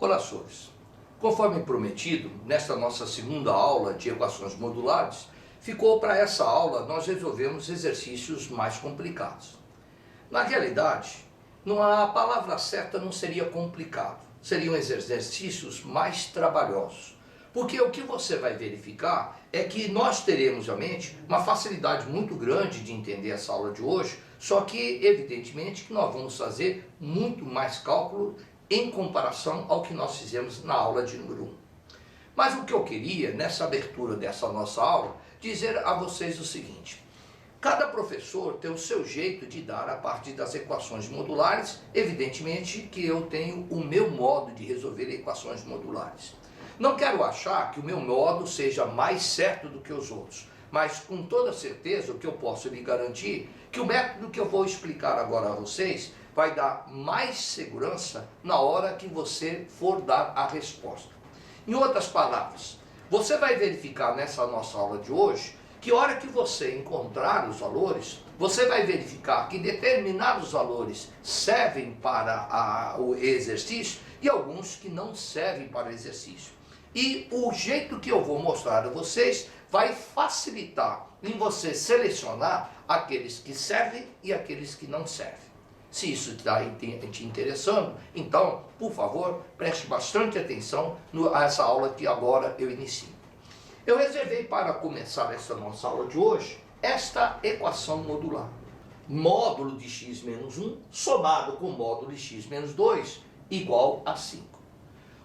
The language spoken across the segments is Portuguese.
Olá, senhores. Conforme prometido, nesta nossa segunda aula de equações modulares, ficou para essa aula nós resolvemos exercícios mais complicados. Na realidade, a palavra certa não seria complicado, seriam exercícios mais trabalhosos. Porque o que você vai verificar é que nós teremos realmente uma facilidade muito grande de entender essa aula de hoje, só que evidentemente que nós vamos fazer muito mais cálculo em comparação ao que nós fizemos na aula de número 1. Mas o que eu queria, nessa abertura dessa nossa aula, dizer a vocês o seguinte: cada professor tem o seu jeito de dar a partir das equações modulares, evidentemente que eu tenho o meu modo de resolver equações modulares. Não quero achar que o meu modo seja mais certo do que os outros, mas com toda certeza o que eu posso lhe garantir que o método que eu vou explicar agora a vocês vai dar mais segurança na hora que você for dar a resposta. Em outras palavras, você vai verificar nessa nossa aula de hoje que a hora que você encontrar os valores, você vai verificar que determinados valores servem para o exercício e alguns que não servem para o exercício. E o jeito que eu vou mostrar a vocês vai facilitar em você selecionar aqueles que servem e aqueles que não servem. Se isso está te interessando, então, por favor, preste bastante atenção a essa aula que agora eu inicio. Eu reservei para começar essa nossa aula de hoje esta equação modular. Módulo de x menos 1 somado com módulo de x menos 2 igual a 5.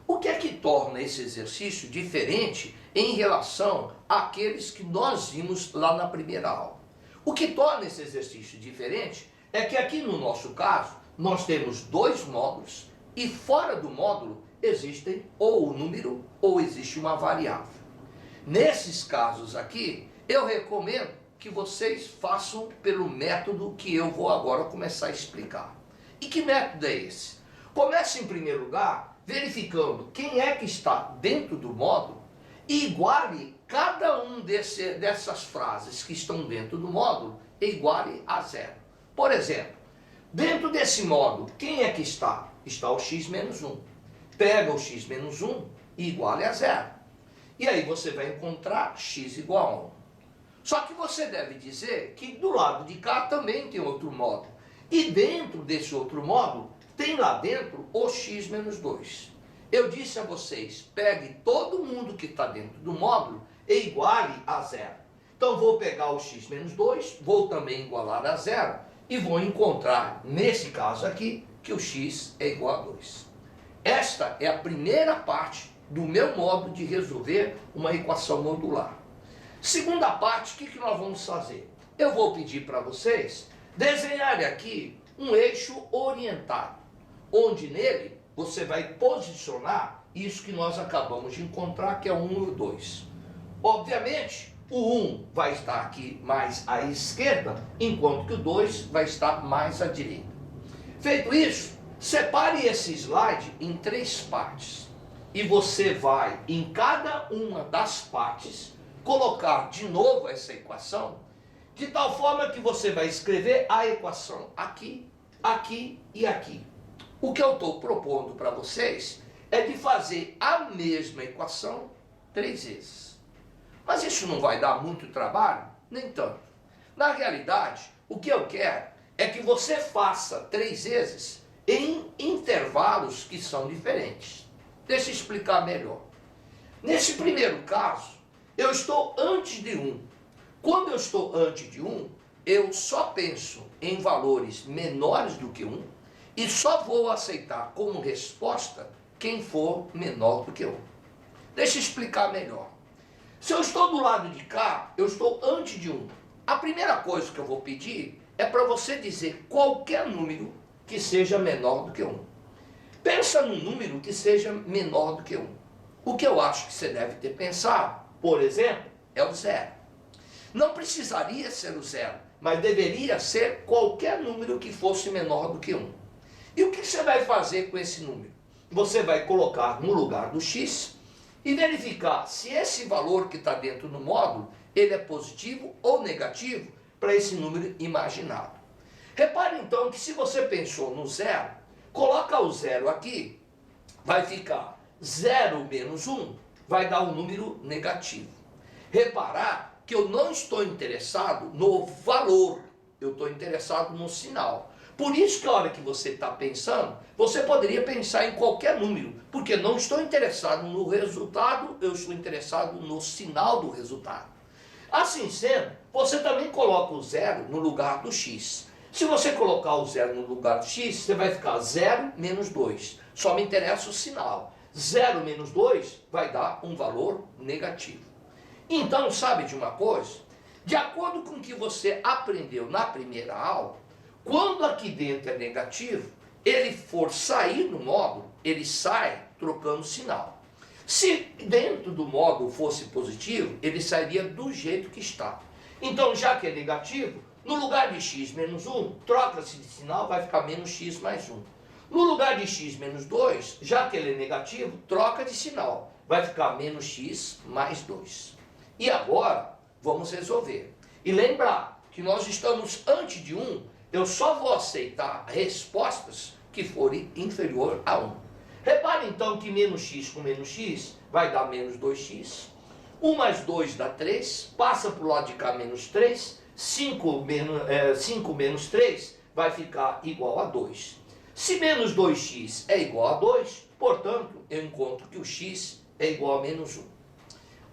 O que é que torna esse exercício diferente em relação àqueles que nós vimos lá na primeira aula? O que torna esse exercício diferente é que aqui no nosso caso nós temos dois módulos e fora do módulo existem ou o número ou existe uma variável. Nesses casos aqui, eu recomendo que vocês façam pelo método que eu vou agora começar a explicar. E que método é esse? Comece em primeiro lugar verificando quem é que está dentro do módulo e iguale cada um dessas frases que estão dentro do módulo e iguale a zero. Por exemplo, dentro desse módulo, quem é que está? Está o x menos 1. Pega o x menos 1 e iguale a zero. E aí você vai encontrar x igual a 1. Só que você deve dizer que do lado de cá também tem outro módulo. E dentro desse outro módulo, tem lá dentro o x menos 2. Eu disse a vocês, pegue todo mundo que está dentro do módulo e iguale a zero. Então vou pegar o x menos 2, vou também igualar a zero e vou encontrar, nesse caso aqui, que o x é igual a 2. Esta é a primeira parte do meu modo de resolver uma equação modular. Segunda parte, o que nós vamos fazer? Eu vou pedir para vocês desenharem aqui um eixo orientado, onde nele você vai posicionar isso que nós acabamos de encontrar, que é o 1 e o 2. Obviamente, o 1 vai estar aqui mais à esquerda, enquanto que o 2 vai estar mais à direita. Feito isso, separe esse slide em 3 partes. E você vai, em cada uma das partes, colocar de novo essa equação, de tal forma que você vai escrever a equação aqui, aqui e aqui. O que eu estou propondo para vocês é de fazer a mesma equação 3 vezes. Mas isso não vai dar muito trabalho? Nem tanto. Na realidade, o que eu quero é que você faça 3 vezes em intervalos que são diferentes. Deixa eu explicar melhor. Nesse primeiro caso, eu estou antes de 1. Quando eu estou antes de 1, eu só penso em valores menores do que 1 e só vou aceitar como resposta quem for menor do que 1. Deixa eu explicar melhor. Se eu estou do lado de cá, eu estou antes de 1. A primeira coisa que eu vou pedir é para você dizer qualquer número que seja menor do que 1. Pensa num número que seja menor do que 1. O que eu acho que você deve ter pensado, por exemplo, é o 0. Não precisaria ser o 0, mas deveria ser qualquer número que fosse menor do que 1. E o que você vai fazer com esse número? Você vai colocar no lugar do x e verificar se esse valor que está dentro do módulo, ele é positivo ou negativo para esse número imaginado. Repare então que se você pensou no 0, coloca o 0 aqui, vai ficar 0 menos 1, vai dar um número negativo. Reparar que eu não estou interessado no valor, eu estou interessado no sinal. Por isso que a hora que você está pensando, você poderia pensar em qualquer número, porque não estou interessado no resultado, eu estou interessado no sinal do resultado. Assim sendo, você também coloca o 0 no lugar do x. Se você colocar o 0 no lugar do x, você vai ficar 0 menos 2. Só me interessa o sinal. 0 menos 2 vai dar um valor negativo. Então, sabe de uma coisa? De acordo com o que você aprendeu na primeira aula, quando aqui dentro é negativo, ele for sair do módulo, ele sai trocando sinal. Se dentro do módulo fosse positivo, ele sairia do jeito que está. Então, já que é negativo, no lugar de x menos 1, troca-se de sinal, vai ficar menos x mais 1. No lugar de x menos 2, já que ele é negativo, troca de sinal, vai ficar menos x mais 2. E agora, vamos resolver. E lembrar que nós estamos antes de 1, eu só vou aceitar respostas que forem inferior a 1. Repare então que menos x com menos x vai dar menos 2x. 1 mais 2 dá 3, passa para o lado de cá menos 3, 5 menos 3 vai ficar igual a 2. Se menos 2x é igual a 2, portanto, eu encontro que o x é igual a menos 1.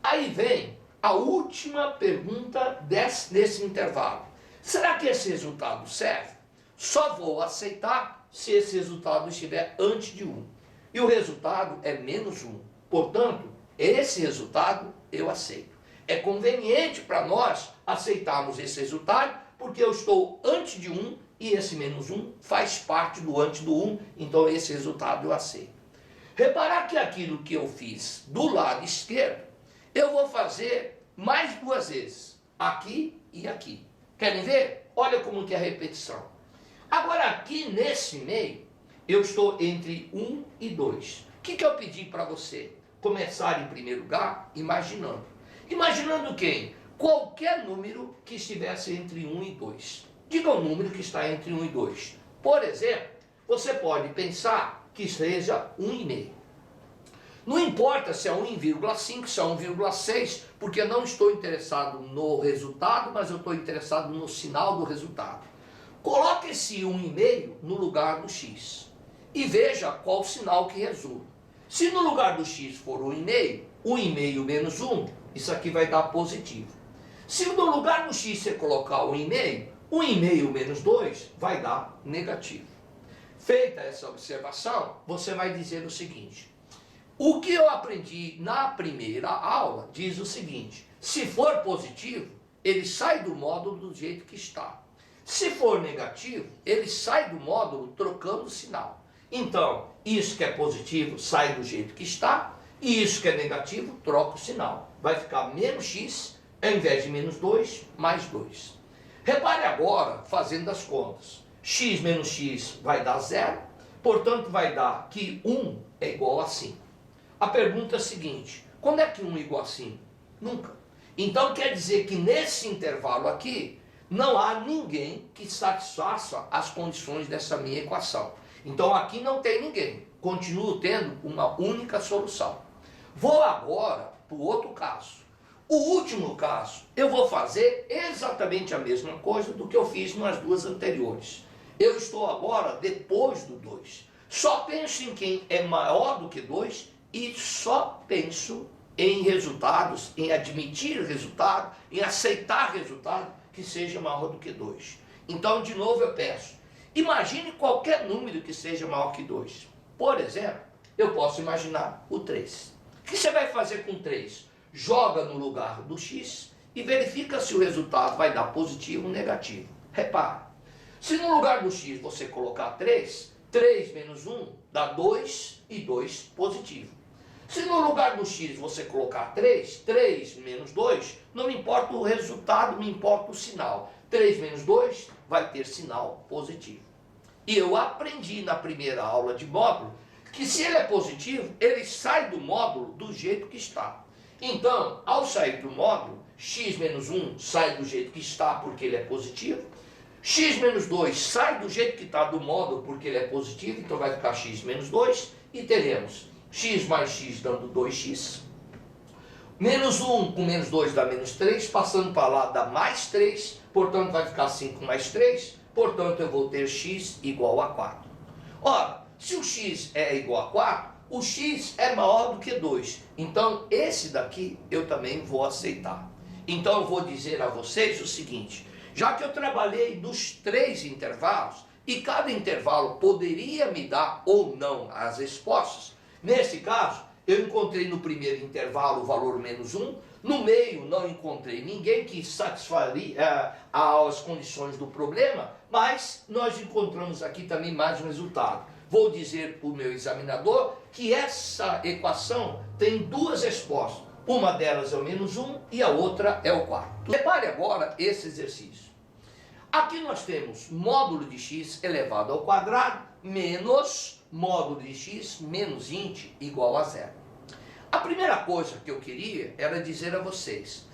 Aí vem a última pergunta desse intervalo. Será que esse resultado serve? Só vou aceitar se esse resultado estiver antes de 1. E o resultado é menos 1. Portanto, esse resultado eu aceito. É conveniente para nós aceitarmos esse resultado, porque eu estou antes de 1 e esse menos 1 faz parte do antes do 1, então esse resultado eu aceito. Reparar que aquilo que eu fiz do lado esquerdo, eu vou fazer mais 2 vezes, aqui e aqui. Querem ver? Olha como que é a repetição. Agora aqui nesse meio, eu estou entre 1 e 2. O que eu pedi para você? Começar em primeiro lugar imaginando. Imaginando quem? Qualquer número que estivesse entre 1 e 2. Diga um número que está entre 1 e 2. Por exemplo, você pode pensar que seja 1,5. Não importa se é 1,5, se é 1,6, porque eu não estou interessado no resultado, mas eu estou interessado no sinal do resultado. Coloque esse 1,5 no lugar do x e veja qual sinal que resulta. Se no lugar do x for 1,5, 1,5 menos 1, isso aqui vai dar positivo. Se no lugar do x você colocar 1,5, 1,5 menos 2 vai dar negativo. Feita essa observação, você vai dizer o seguinte: o que eu aprendi na primeira aula diz o seguinte: se for positivo, ele sai do módulo do jeito que está. Se for negativo, ele sai do módulo trocando o sinal. Então, isso que é positivo sai do jeito que está, e isso que é negativo troca o sinal. Vai ficar menos x, ao invés de menos 2, mais 2. Repare agora, fazendo as contas. X menos x vai dar 0, portanto vai dar que 1 é igual a 5. A pergunta é a seguinte: quando é que 1 é igual a 5? Nunca. Então quer dizer que nesse intervalo aqui, não há ninguém que satisfaça as condições dessa minha equação. Então aqui não tem ninguém. Continuo tendo uma única solução. Vou agora para o outro caso. O último caso, eu vou fazer exatamente a mesma coisa do que eu fiz nas duas anteriores. Eu estou agora depois do 2. Só penso em quem é maior do que 2 e só penso em resultados, em admitir resultado, em aceitar resultado que seja maior do que 2. Então, de novo eu peço, imagine qualquer número que seja maior que 2. Por exemplo, eu posso imaginar o 3. O que você vai fazer com 3? Joga no lugar do x e verifica se o resultado vai dar positivo ou negativo. Repara, se no lugar do x você colocar 3, 3 menos 1 dá 2 e 2 positivo. Se no lugar do x você colocar 3, 3 menos 2, não me importa o resultado, me importa o sinal. 3 menos 2 vai ter sinal positivo. E eu aprendi na primeira aula de módulo que se ele é positivo, ele sai do módulo do jeito que está. Então, ao sair do módulo, x menos 1 sai do jeito que está porque ele é positivo. X menos 2 sai do jeito que está do módulo porque ele é positivo, então vai ficar x menos 2. e teremos x mais x dando 2x, menos 1 com menos 2 dá menos 3, passando para lá dá mais 3, portanto vai ficar 5 mais 3, portanto eu vou ter x igual a 4. Ora, se o x é igual a 4, o x é maior do que 2, então esse daqui eu também vou aceitar. Então eu vou dizer a vocês o seguinte, já que eu trabalhei nos 3 intervalos, e cada intervalo poderia me dar ou não as respostas, nesse caso, eu encontrei no primeiro intervalo o valor menos 1, no meio não encontrei ninguém que satisfaria as condições do problema, mas nós encontramos aqui também mais um resultado. Vou dizer para o meu examinador que essa equação tem 2 respostas, uma delas é o menos 1 e a outra é o 4. Repare agora esse exercício. Aqui nós temos módulo de x elevado ao quadrado menos módulo de x menos int igual a 0. A primeira coisa que eu queria era dizer a vocês,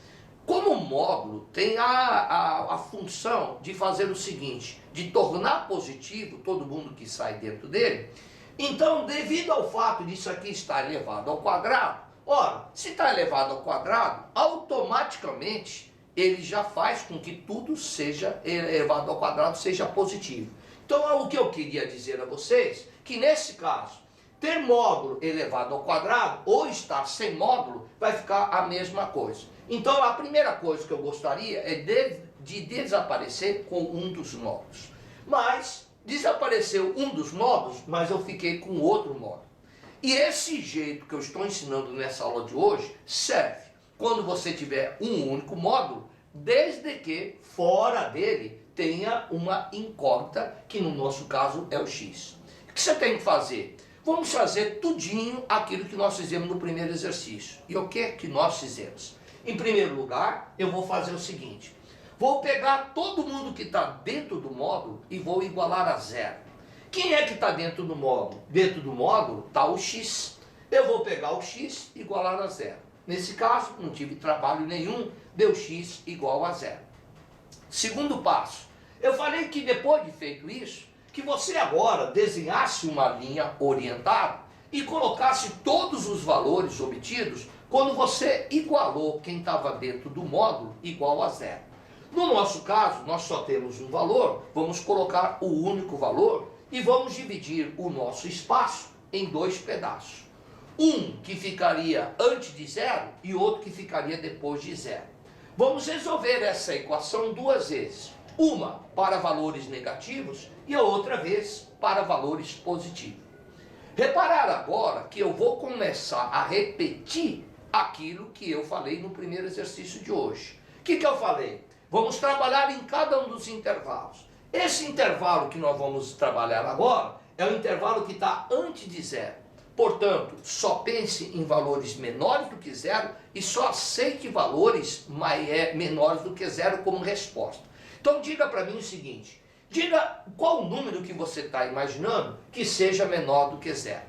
como o módulo tem a função de fazer o seguinte, de tornar positivo todo mundo que sai dentro dele, então devido ao fato disso aqui estar elevado ao quadrado, ora, se está elevado ao quadrado, automaticamente ele já faz com que tudo seja elevado ao quadrado, seja positivo. Então, o que eu queria dizer a vocês, que nesse caso, ter módulo elevado ao quadrado ou estar sem módulo, vai ficar a mesma coisa. Então, a primeira coisa que eu gostaria é de desaparecer com um dos módulos. Mas, desapareceu um dos módulos, mas eu fiquei com outro módulo. E esse jeito que eu estou ensinando nessa aula de hoje, serve quando você tiver um único módulo, desde que fora dele tenha uma incógnita, que no nosso caso é o x. O que você tem que fazer? Vamos fazer tudinho aquilo que nós fizemos no primeiro exercício. E o que nós fizemos? Em primeiro lugar, eu vou fazer o seguinte. Vou pegar todo mundo que está dentro do módulo e vou igualar a 0. Quem é que está dentro do módulo? Dentro do módulo está o x. Eu vou pegar o x e igualar a 0. Nesse caso, não tive trabalho nenhum, deu x igual a 0. Segundo passo, eu falei que depois de feito isso, que você agora desenhasse uma linha orientada e colocasse todos os valores obtidos quando você igualou quem estava dentro do módulo igual a 0. No nosso caso, nós só temos um valor, vamos colocar o único valor e vamos dividir o nosso espaço em 2 pedaços. Um que ficaria antes de 0 e outro que ficaria depois de 0. Vamos resolver essa equação 2 vezes. Uma para valores negativos e a outra vez para valores positivos. Reparar agora que eu vou começar a repetir aquilo que eu falei no primeiro exercício de hoje. O que eu falei? Vamos trabalhar em cada um dos intervalos. Esse intervalo que nós vamos trabalhar agora é o intervalo que está antes de 0. Portanto, só pense em valores menores do que 0 e só aceite valores menores do que 0 como resposta. Então diga para mim o seguinte, diga qual o número que você está imaginando que seja menor do que 0.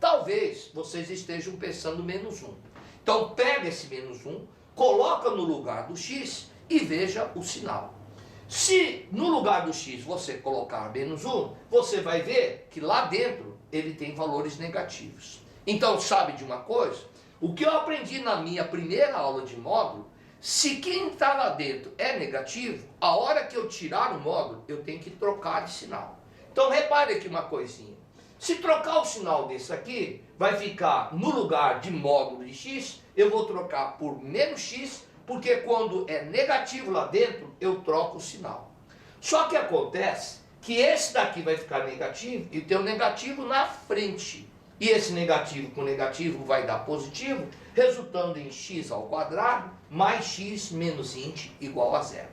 Talvez vocês estejam pensando menos 1. Então pega esse menos 1, coloca no lugar do x e veja o sinal. Se no lugar do x você colocar menos 1, você vai ver que lá dentro ele tem valores negativos. Então sabe de uma coisa? O que eu aprendi na minha primeira aula de módulo, se quem está lá dentro é negativo, a hora que eu tirar o módulo, eu tenho que trocar de sinal. Então repare aqui uma coisinha. Se trocar o sinal desse aqui, vai ficar no lugar de módulo de x, eu vou trocar por menos x, porque quando é negativo lá dentro, eu troco o sinal. Só que acontece que esse daqui vai ficar negativo e tem o negativo na frente. E esse negativo com negativo vai dar positivo, resultando em x ao quadrado mais x menos int igual a 0.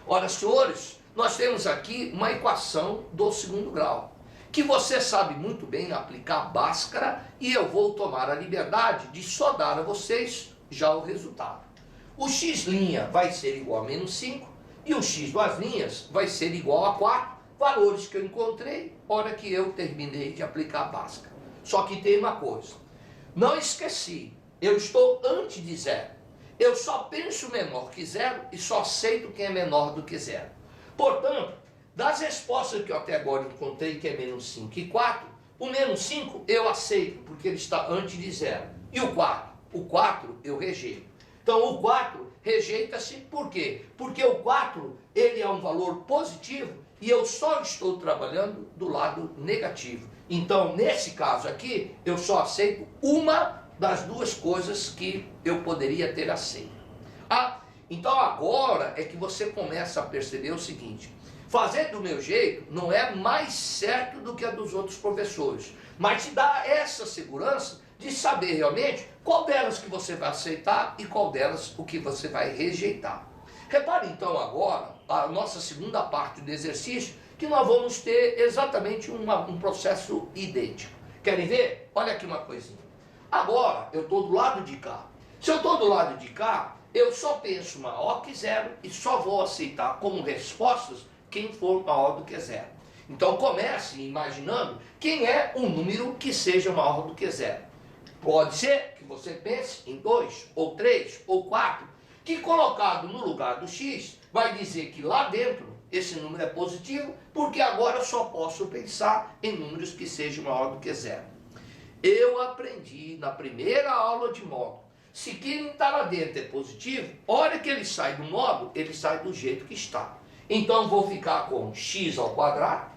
Ora, senhores, nós temos aqui uma equação do segundo grau, que você sabe muito bem aplicar Bhaskara, e eu vou tomar a liberdade de só dar a vocês já o resultado. O x' vai ser igual a menos 5 e o x duas linhas vai ser igual a 4, valores que eu encontrei hora que eu terminei de aplicar Bhaskara. Só que tem uma coisa, não esqueci, eu estou antes de 0. Eu só penso menor que 0 e só aceito quem é menor do que 0. Portanto, das respostas que eu até agora encontrei, que é menos 5 e 4, O menos 5 eu aceito, porque ele está antes de zero. E o 4? O 4 eu rejeito. Então o 4 rejeita-se por quê? Porque o 4 ele é um valor positivo e eu só estou trabalhando do lado negativo. Então nesse caso aqui eu só aceito uma das duas coisas que eu poderia ter aceito. Então agora é que você começa a perceber o seguinte: fazer do meu jeito não é mais certo do que a dos outros professores, mas te dá essa segurança de saber realmente qual delas que você vai aceitar e qual delas o que você vai rejeitar. Repare então agora a nossa segunda parte do exercício, que nós vamos ter exatamente um processo idêntico. Querem ver? Olha aqui uma coisinha. Agora eu estou do lado de cá. Se eu estou do lado de cá, eu só penso maior que zero e só vou aceitar como respostas quem for maior do que zero. Então comece imaginando quem é um número que seja maior do que zero. Pode ser que você pense em 2, ou 3, ou 4, que colocado no lugar do x, vai dizer que lá dentro esse número é positivo, porque agora eu só posso pensar em números que sejam maior do que zero. Eu aprendi na primeira aula de módulo, se quem está lá dentro é positivo, a hora que ele sai do módulo, ele sai do jeito que está. Então vou ficar com x ao quadrado.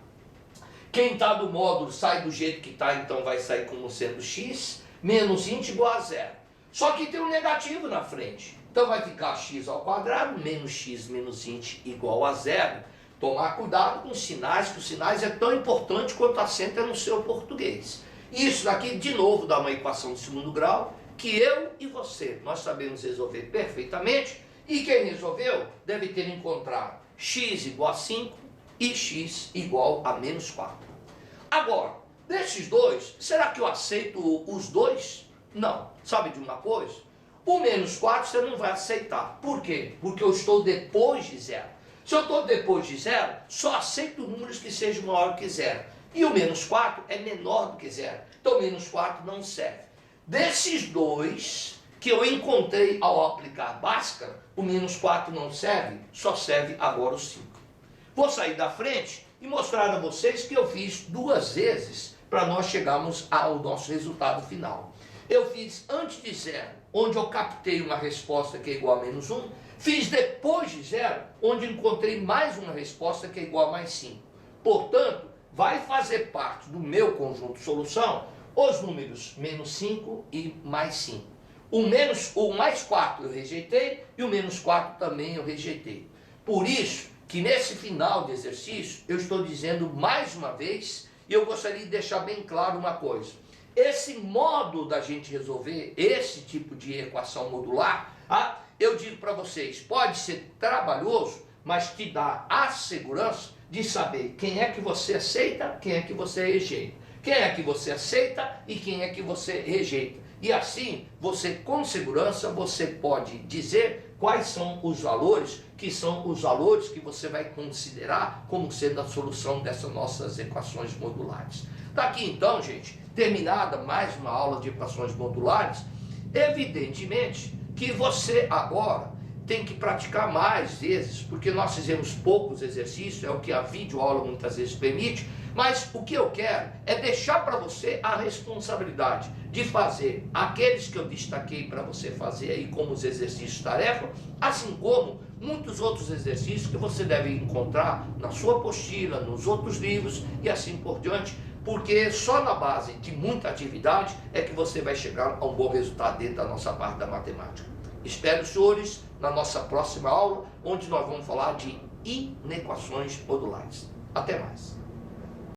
Quem está do módulo sai do jeito que está, então vai sair como sendo x menos int igual a zero. Só que tem um negativo na frente. Então vai ficar x ao quadrado menos x menos int igual a zero. Tomar cuidado com os sinais, que os sinais é tão importante quanto acento é no seu português. Isso daqui, de novo, dá uma equação de segundo grau, que eu e você, nós sabemos resolver perfeitamente, e quem resolveu deve ter encontrado x igual a 5 e x igual a menos 4. Agora, desses dois, será que eu aceito os dois? Não. Sabe de uma coisa? O menos 4 você não vai aceitar. Por quê? Porque eu estou depois de zero. Se eu estou depois de zero, só aceito números que sejam maior que zero. E o menos 4 é menor do que zero. Então o menos 4 não serve. Desses dois que eu encontrei ao aplicar Bhaskara, o menos 4 não serve, só serve agora o 5. Vou sair da frente e mostrar a vocês que eu fiz duas vezes para nós chegarmos ao nosso resultado final. Eu fiz antes de zero, onde eu captei uma resposta que é igual a menos 1. Fiz depois de zero, onde encontrei mais uma resposta que é igual a mais 5. Portanto, vai fazer parte do meu conjunto de solução os números menos 5 e mais 5. O mais 4 eu rejeitei e o menos 4 também eu rejeitei. Por isso que nesse final de exercício eu estou dizendo mais uma vez, e eu gostaria de deixar bem claro uma coisa. Esse modo da gente resolver esse tipo de equação modular, eu digo para vocês, pode ser trabalhoso, mas te dá a segurança de saber quem é que você aceita, quem é que você rejeita. Quem é que você aceita e quem é que você rejeita. E assim, você com segurança, você pode dizer quais são os valores que você vai considerar como sendo a solução dessas nossas equações modulares. Tá aqui então, gente, terminada mais uma aula de equações modulares. Evidentemente que você agora tem que praticar mais vezes, porque nós fizemos poucos exercícios, é o que a videoaula muitas vezes permite, mas o que eu quero é deixar para você a responsabilidade de fazer aqueles que eu destaquei para você fazer aí como os exercícios tarefa, assim como muitos outros exercícios que você deve encontrar na sua apostila, nos outros livros e assim por diante, porque só na base de muita atividade é que você vai chegar a um bom resultado dentro da nossa parte da matemática. Espero os senhores na nossa próxima aula, onde nós vamos falar de inequações modulares. Até mais.